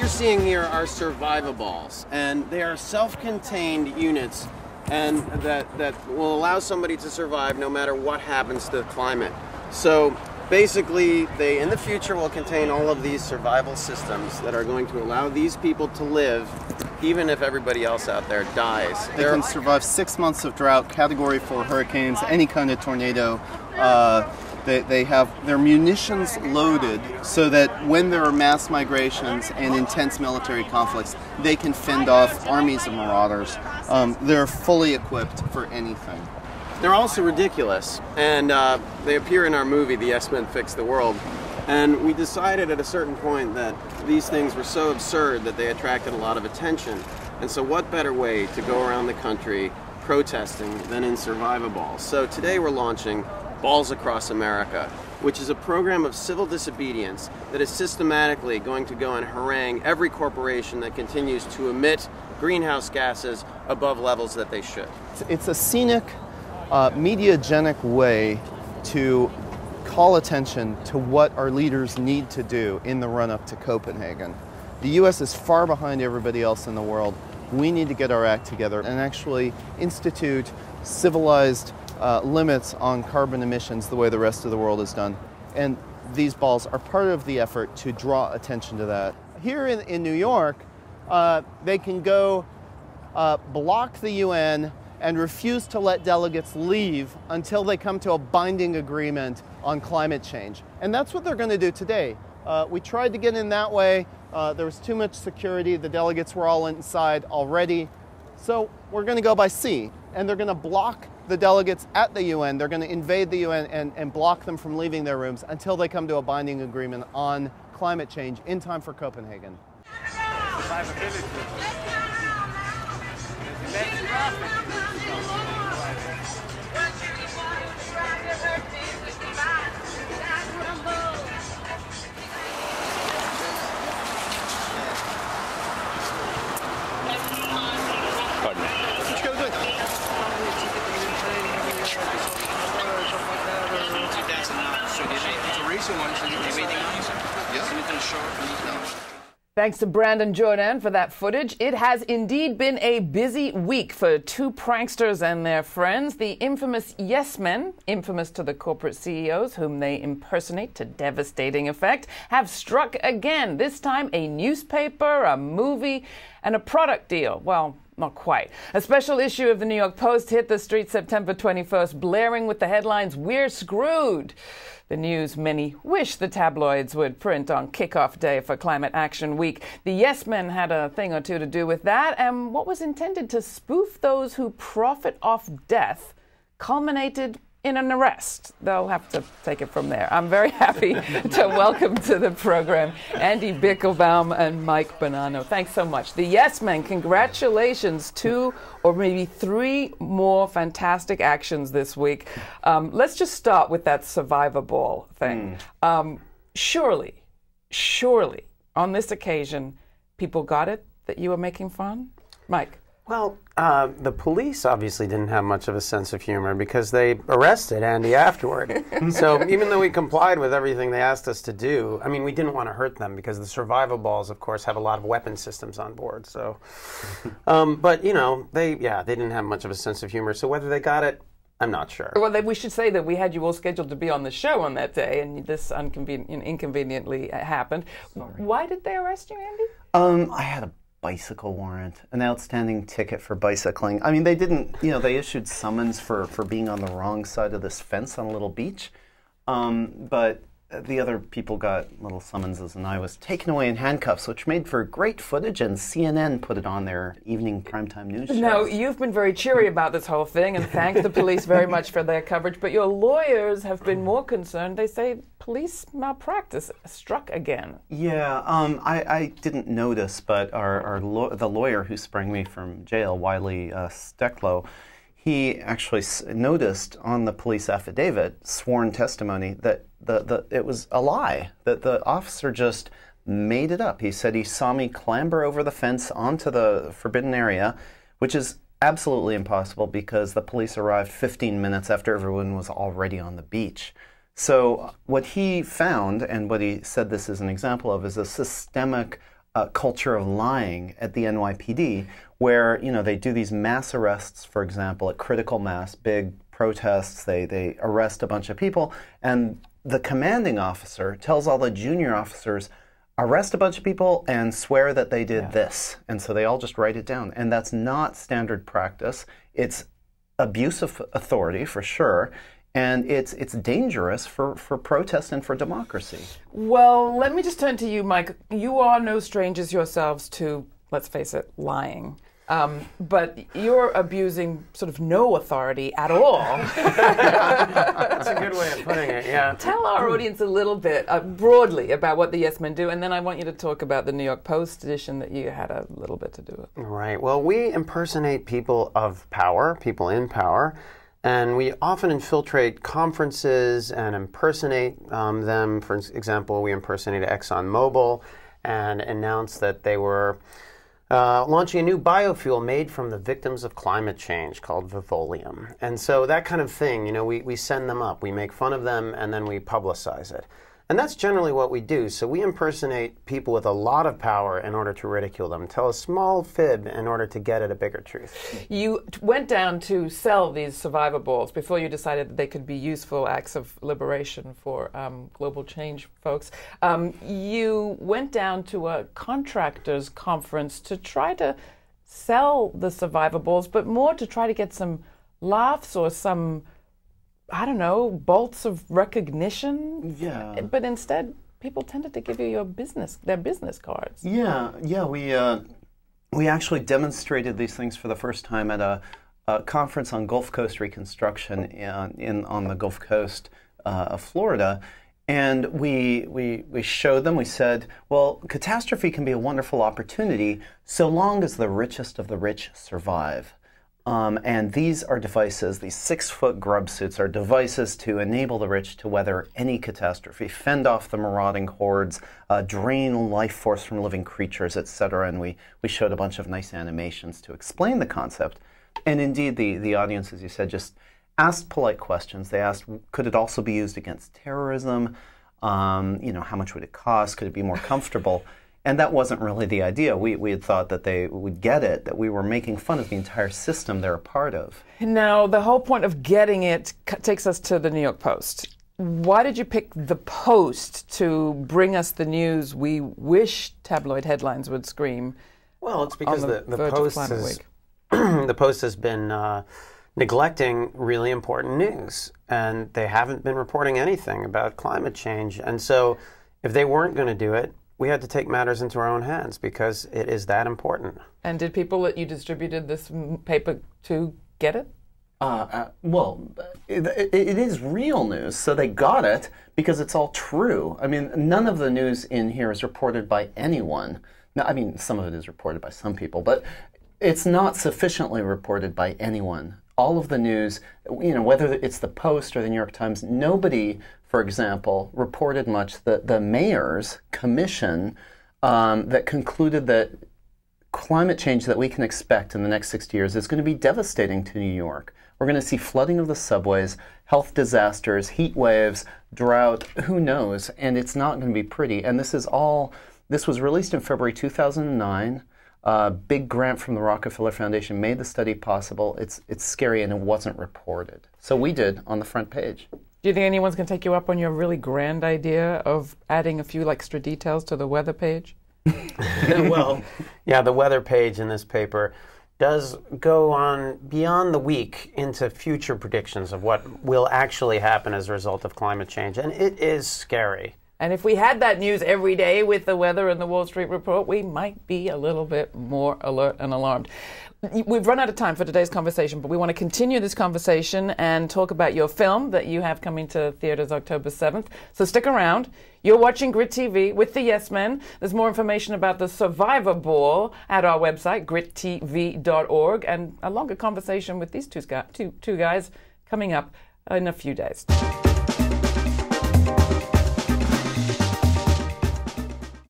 you're seeing here are survivaballs, and they are self-contained units and that will allow somebody to survive no matter what happens to the climate. So basically, they in the future will contain all of these survival systems that are going to allow these people to live even if everybody else out there dies. They can survive 6 months of drought, Category 4 hurricanes, any kind of tornado. They have their munitions loaded so that when there are mass migrations and intense military conflicts, they can fend off armies of marauders. They're fully equipped for anything. They're also ridiculous, and they appear in our movie, The Yes-Men Fix the World. And we decided at a certain point that these things were so absurd that they attracted a lot of attention. And so what better way to go around the country protesting than in Survivaballs? So today we're launching Balls Across America, which is a program of civil disobedience that is systematically going to go and harangue every corporation that continues to emit greenhouse gases above levels that they should. It's a scenic, mediagenic way to call attention to what our leaders need to do in the run-up to Copenhagen. The U.S. is far behind everybody else in the world. We need to get our act together and actually institute civilized limits on carbon emissions the way the rest of the world has done. And these balls are part of the effort to draw attention to that. Here in New York, they can go block the UN and refuse to let delegates leave until they come to a binding agreement on climate change. And that's what they're going to do today. We tried to get in that way. There was too much security. The delegates were all inside already. So we're going to go by sea, and they're going to block the delegates at the UN. They're going to invade the UN and block them from leaving their rooms until they come to a binding agreement on climate change in time for Copenhagen. Thanks to Brandon Jordan for that footage. It has indeed been a busy week for two pranksters and their friends. The infamous Yes-Men, infamous to the corporate CEOs whom they impersonate to devastating effect, have struck again. This time a newspaper, a movie, and a product deal. Well, not quite. A special issue of the New York Post hit the streets September 21st, blaring with the headlines, "We're screwed." The news many wish the tabloids would print on kickoff day for Climate Action Week. The Yes-Men had a thing or two to do with that, and what was intended to spoof those who profit off death culminated in an arrest. They'll have to take it from there. I'm very happy to welcome to the program Andy Bickelbaum and Mike Bonanno. Thanks so much. The Yes-Men, congratulations. 2 or maybe 3 more fantastic actions this week. Let's just start with that survivable thing. Surely, on this occasion, people got it that you were making fun? Mike? Well, the police obviously didn't have much of a sense of humor because they arrested Andy afterward. So even though we complied with everything they asked us to do, I mean, we didn't want to hurt them because the survivaballs, of course, have a lot of weapon systems on board. So, but you know, they didn't have much of a sense of humor. So whether they got it, I'm not sure. Well, we should say that we had you all scheduled to be on the show on that day, and this inconveniently happened. Sorry. Why did they arrest you, Andy? I had a bicycle warrant, an outstanding ticket for bicycling. I mean, they didn't, they issued summons for being on the wrong side of this fence on a little beach. But the other people got little summonses, and I was taken away in handcuffs, which made for great footage, and CNN put it on their evening primetime news show. Now, you've been very cheery about this whole thing, and thank the police very much for their coverage, but your lawyers have been more concerned. They say police malpractice struck again. Yeah, I didn't notice, but the lawyer who sprang me from jail, Wiley Stecklow, he actually noticed on the police affidavit, sworn testimony, that it was a lie, that the officer just made it up. He said he saw me clamber over the fence onto the forbidden area, which is absolutely impossible because the police arrived 15 minutes after everyone was already on the beach. So what he found, and what he said this is an example of, is a systemic culture of lying at the NYPD, where they do these mass arrests, for example, at critical mass, big protests. They arrest a bunch of people, and the commanding officer tells all the junior officers, arrest a bunch of people and swear that they did this. And so they all just write it down. And that's not standard practice. It's abuse of authority, for sure. And it's dangerous for protest and for democracy. Well, let me just turn to you, Mike. You are no strangers yourselves to, let's face it, lying. But you're abusing sort of no authority at all. That's a good way of putting it, yeah. Tell our audience a little bit, broadly, about what the Yes Men do, and then I want you to talk about the New York Post edition that you had a little bit to do with. Right. Well, we impersonate people of power, people in power, and we often infiltrate conferences and impersonate them. For example, we impersonated ExxonMobil and announced that they were launching a new biofuel made from the victims of climate change called Vivolium. And so that kind of thing, we send them up, we make fun of them, and then we publicize it. And that's generally what we do. So we impersonate people with a lot of power in order to ridicule them, tell a small fib in order to get at a bigger truth. You went down to sell these survivor balls before you decided that they could be useful acts of liberation for global change folks. You went down to a contractors conference to try to sell the survivor balls, but more to try to get some laughs or some, I don't know, bolts of recognition. Yeah. But instead, people tended to give you their business cards. Yeah. We actually demonstrated these things for the first time at a conference on Gulf Coast reconstruction on the Gulf Coast of Florida. And we showed them, we said, well, catastrophe can be a wonderful opportunity so long as the richest of the rich survive. And these are devices, these 6-foot grub suits are devices to enable the rich to weather any catastrophe, fend off the marauding hordes, drain life force from living creatures, etc. And we showed a bunch of nice animations to explain the concept. And indeed, the audience, as you said, just asked polite questions. They asked, could it also be used against terrorism? How much would it cost? Could it be more comfortable? And that wasn't really the idea. We had thought that they would get it, that we were making fun of the entire system they're a part of. Now, the whole point of getting it takes us to the New York Post. Why did you pick the Post to bring us the news we wish tabloid headlines would scream? Well, it's because the Post has been neglecting really important news, and they haven't been reporting anything about climate change. And so if they weren't going to do it, we had to take matters into our own hands because it is that important. And did people that you distributed this paper to get it? Well, it is real news, so they got it because it's all true. I mean, none of the news in here is reported by anyone. Now, I mean, some of it is reported by some people, but it's not sufficiently reported by anyone. All of the news, whether it's the Post or the New York Times, nobody, for example, reported much. The mayor's commission that concluded that climate change that we can expect in the next 60 years is going to be devastating to New York. We're going to see flooding of the subways, health disasters, heat waves, drought, who knows, and it's not going to be pretty. And this was released in February 2009. A big grant from the Rockefeller Foundation made the study possible. It's scary, and it wasn't reported. So we did on the front page. Do you think anyone's going to take you up on your really grand idea of adding a few extra details to the weather page? Well, yeah, the weather page in this paper does go on beyond the week into future predictions of what will actually happen as a result of climate change, and it is scary. And if we had that news every day with the weather and the Wall Street Report, we might be a little bit more alert and alarmed. We've run out of time for today's conversation, but we want to continue this conversation and talk about your film that you have coming to theaters October 7th. So stick around. You're watching GRITtv with the Yes Men. There's more information about the Survivor Ball at our website, grittv.org, and a longer conversation with these two guys coming up in a few days.